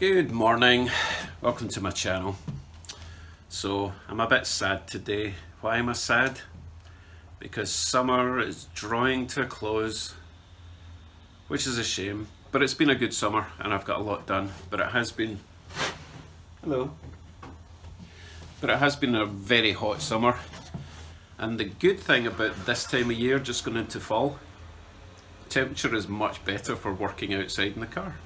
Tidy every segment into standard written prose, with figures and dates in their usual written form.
Good morning, welcome to my channel. So I'm a bit sad today. Why am I sad? Because summer is drawing to a close, which is a shame, but it's been a good summer and I've got a lot done. But it has been a very hot summer, and the good thing about this time of year, just going into fall, the temperature is much better for working outside in the car.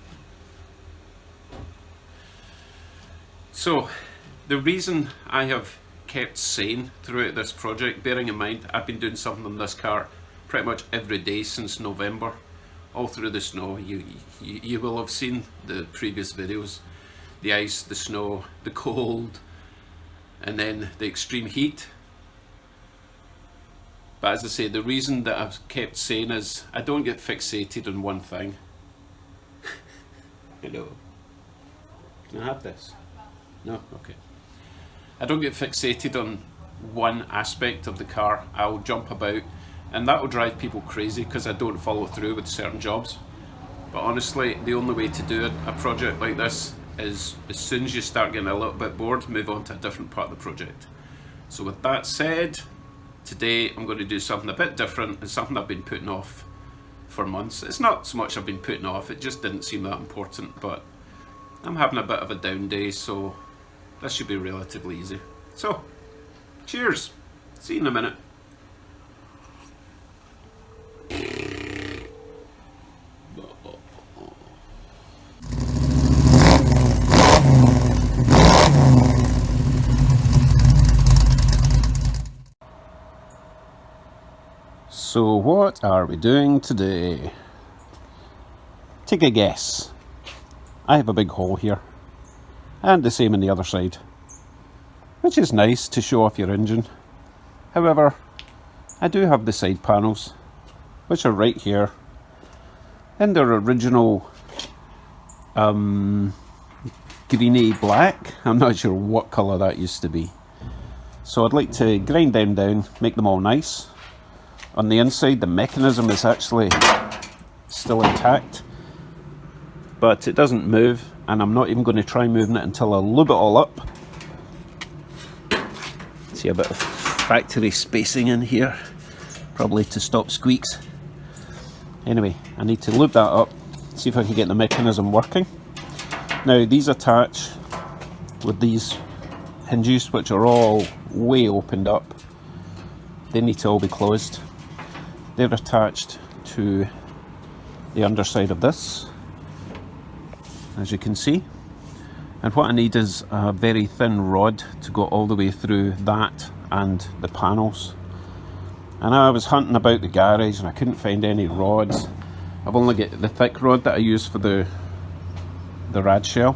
So, the reason I have kept sane throughout this project, bearing in mind I've been doing something on this car pretty much every day since November, all through the snow. You will have seen the previous videos, the ice, the snow, the cold, and then the extreme heat. But as I say, the reason that I've kept sane is I don't get fixated on one thing. Hello. Can I have this? No? Okay. I don't get fixated on one aspect of the car. I'll jump about, and that will drive people crazy because I don't follow through with certain jobs. But honestly, the only way to do a project like this is as soon as you start getting a little bit bored, move on to a different part of the project. So with that said, today I'm going to do something a bit different and something I've been putting off for months. It's not so much I've been putting off, it just didn't seem that important, but I'm having a bit of a down day, so this should be relatively easy. So, cheers. See you in a minute. So what are we doing today? Take a guess. I have a big hole here, and the same on the other side, which is nice to show off your engine. However, I do have the side panels, which are right here in their original greeny black. I'm not sure what colour that used to be. So I'd like to grind them down, make them all nice. On the inside, the mechanism is actually still intact, but it doesn't move, and I'm not even going to try moving it until I lube it all up. See a bit of factory spacing in here, probably to stop squeaks. Anyway, I need to lube that up, see if I can get the mechanism working. Now these attach with these hinges, which are all way opened up. They need to all be closed. They're attached to the underside of this, as you can see. And what I need is a very thin rod to go all the way through that and the panels. And I was hunting about the garage and I couldn't find any rods. I've only got the thick rod that I use for the rad shell.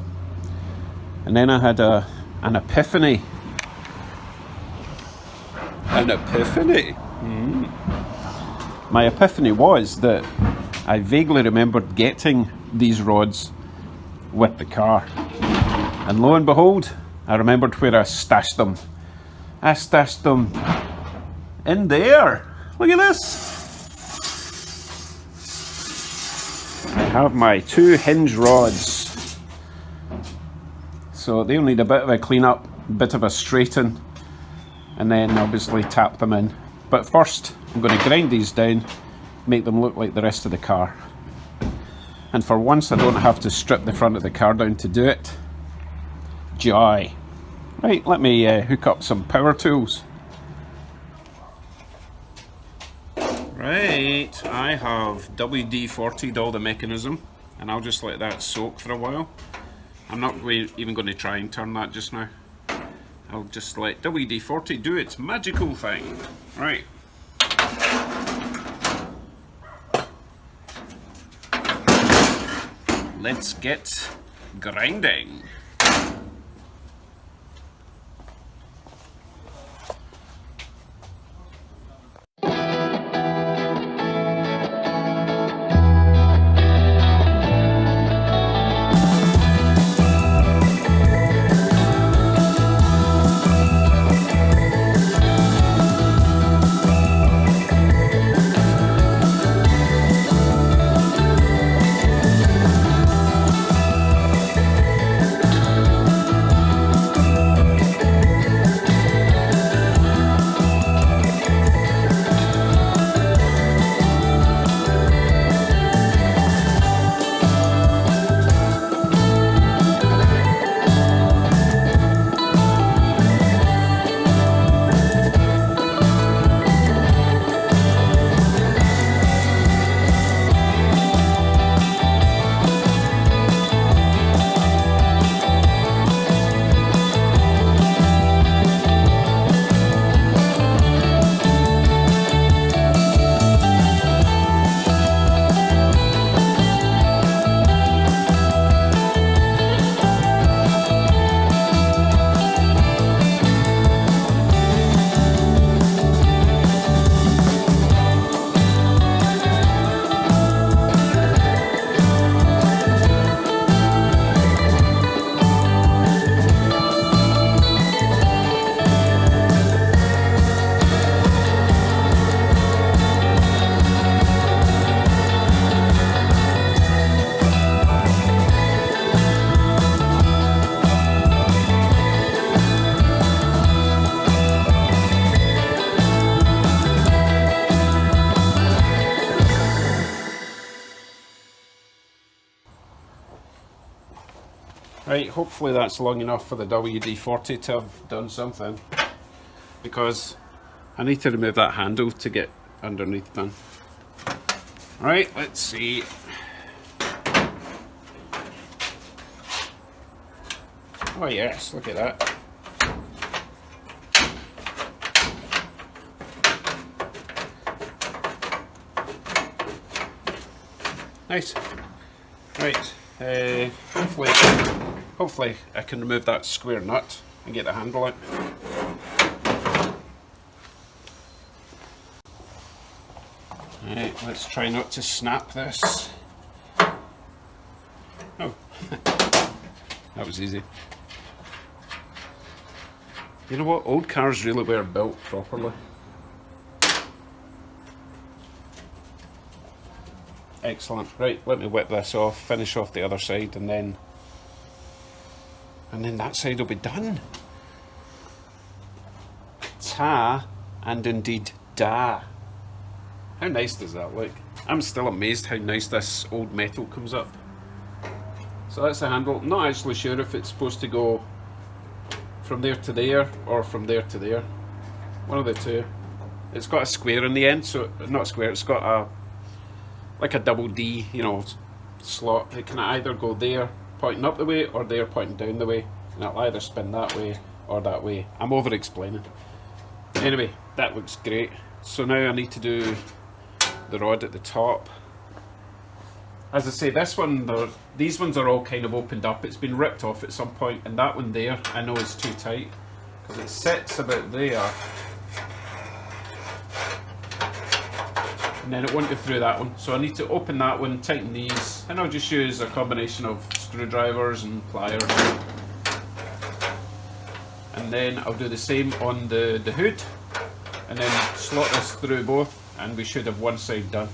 And then I had an epiphany. My epiphany was that I vaguely remembered getting these rods with the car, and lo and behold, I remembered where I stashed them. I stashed them in there. Look at this. I have my 2 hinge rods, so they'll need a bit of a clean up, bit of a straighten, and then obviously tap them in. But first I'm going to grind these down, make them look like the rest of the car. And for once I don't have to strip the front of the car down to do it. Joy. Right, let me hook up some power tools. Right, I have WD-40'd all the mechanism, and I'll just let that soak for a while. I'm not even going to try and turn that just now. I'll just let WD-40 do its magical thing. Right. Let's get grinding. Right, hopefully that's long enough for the WD-40 to have done something, because I need to remove that handle to get underneath done. Right, let's see. Oh yes, look at that. Nice. Right, hopefully I can remove that square nut and get the handle out. Right, let's try not to snap this. Oh, that was easy. You know what? Old cars really were built properly. Excellent. Right, let me whip this off, finish off the other side, and then that side will be done. Ta, and indeed da. How nice does that look? I'm still amazed how nice this old metal comes up. So that's the handle. I'm not actually sure if it's supposed to go from there to there or from there to there. One of the two. It's got a square in the end, so not a square, it's got a like a double D, you know, slot. It can either go there pointing up the way or there pointing down the way, and it'll either spin that way or that way. I'm over explaining. Anyway, that looks great. So now I need to do the rod at the top. As I say, these ones are all kind of opened up. It's been ripped off at some point, and that one there I know is too tight because it sits about there, and then it won't go through that one. So I need to open that one, tighten these, and I'll just use a combination of screwdrivers and pliers. And then I'll do the same on the hood, and then slot this through both, and we should have one side done.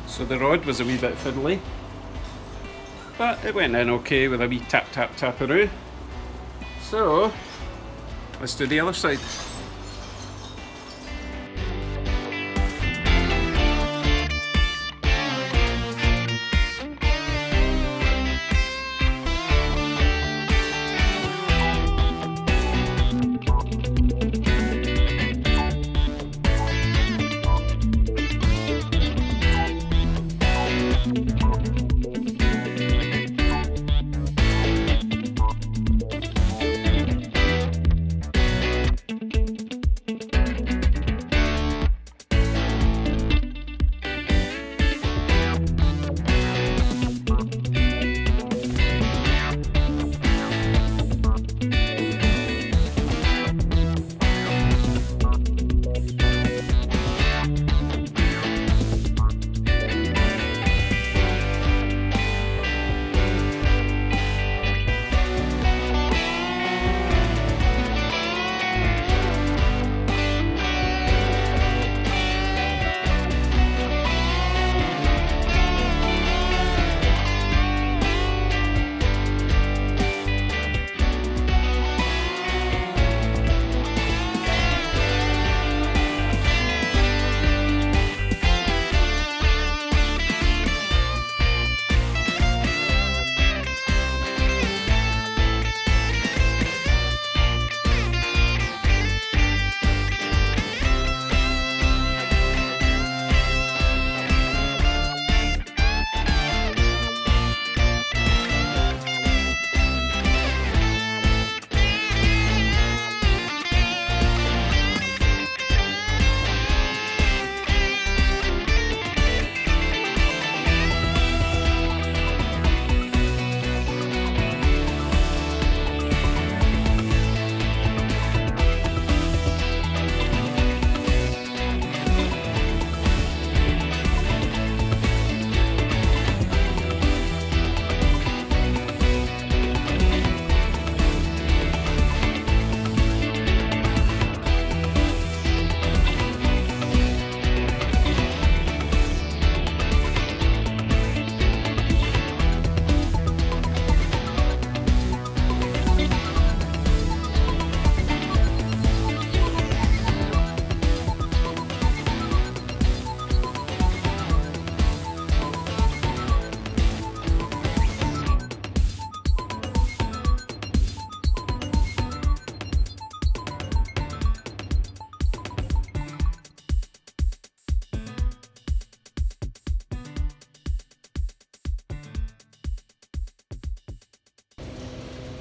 So the rod was a wee bit fiddly, but it went in okay with a wee tap tap taparoo. So let's do the other side.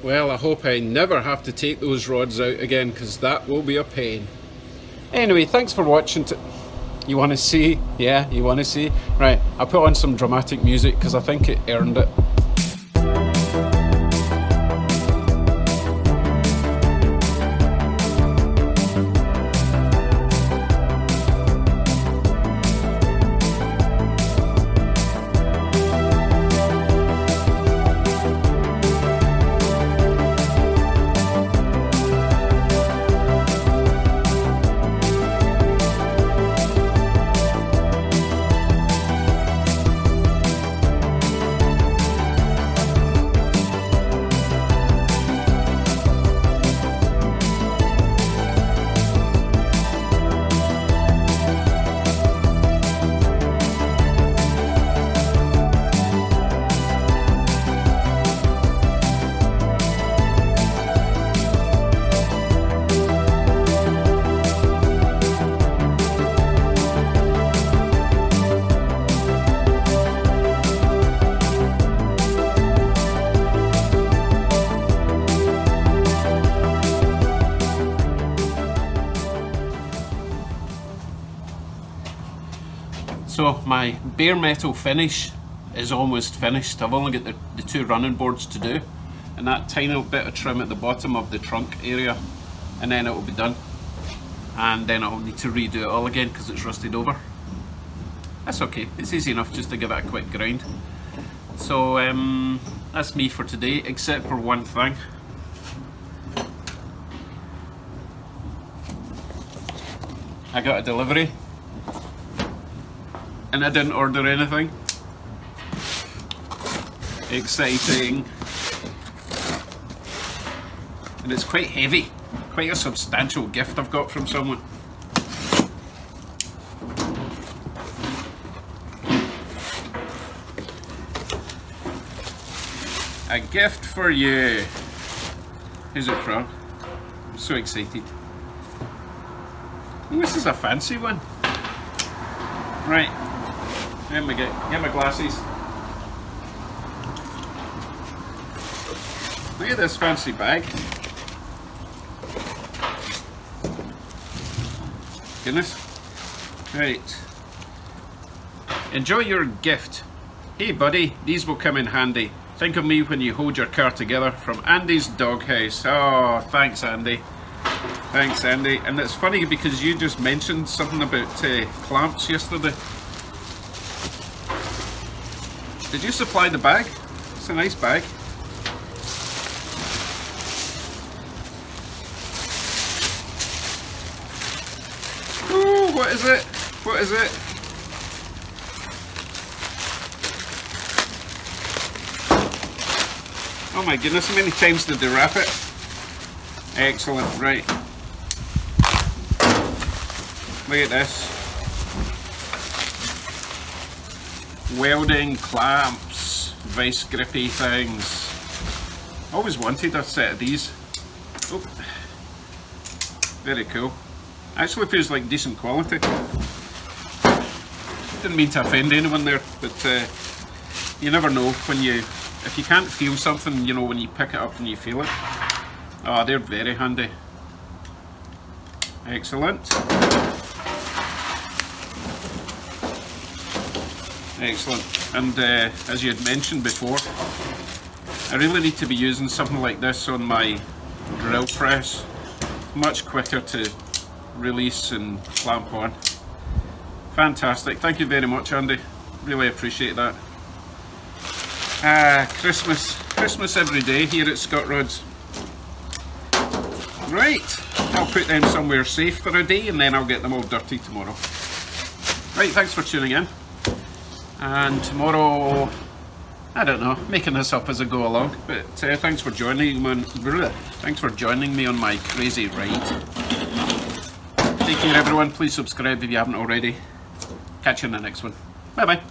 Well, I hope I never have to take those rods out again, because that will be a pain. Anyway, thanks for watching. You want to see? Yeah, you want to see? Right, I'll put on some dramatic music because I think it earned it. So my bare metal finish is almost finished. I've only got the two running boards to do, and that tiny bit of trim at the bottom of the trunk area, and then it will be done. And then I'll need to redo it all again because it's rusted over. That's okay, it's easy enough just to give it a quick grind. So that's me for today, except for one thing. I got a delivery and I didn't order anything. Exciting. And it's quite heavy, quite a substantial gift I've got from someone. A gift for you. Who's it from? I'm so excited. Oh, this is a fancy one. Right, let me get my glasses. Look at this fancy bag. Goodness. Right. Enjoy your gift. Hey buddy, these will come in handy. Think of me when you hold your car together. From Andy's Doghouse. Oh, thanks Andy. Thanks Andy. And it's funny because you just mentioned something about clamps yesterday. Did you supply the bag? It's a nice bag. Oh, what is it? What is it? Oh my goodness, how many times did they wrap it? Excellent, right. Look at this. Welding clamps, vice grippy things. Always wanted a set of these. Oh. Very cool. Actually feels like decent quality. Didn't mean to offend anyone there, but you never know when if you can't feel something, you know, when you pick it up and you feel it. Oh, they're very handy. Excellent. Excellent. And as you had mentioned before, I really need to be using something like this on my drill press. Much quicker to release and clamp on. Fantastic. Thank you very much, Andy. Really appreciate that. Christmas every day here at Scott Rods. Right, I'll put them somewhere safe for a day and then I'll get them all dirty tomorrow. Right, thanks for tuning in. And tomorrow, I don't know, making this up as I go along, but thanks for joining me on my crazy ride. Take care everyone, please subscribe if you haven't already. Catch you in the next one. Bye bye.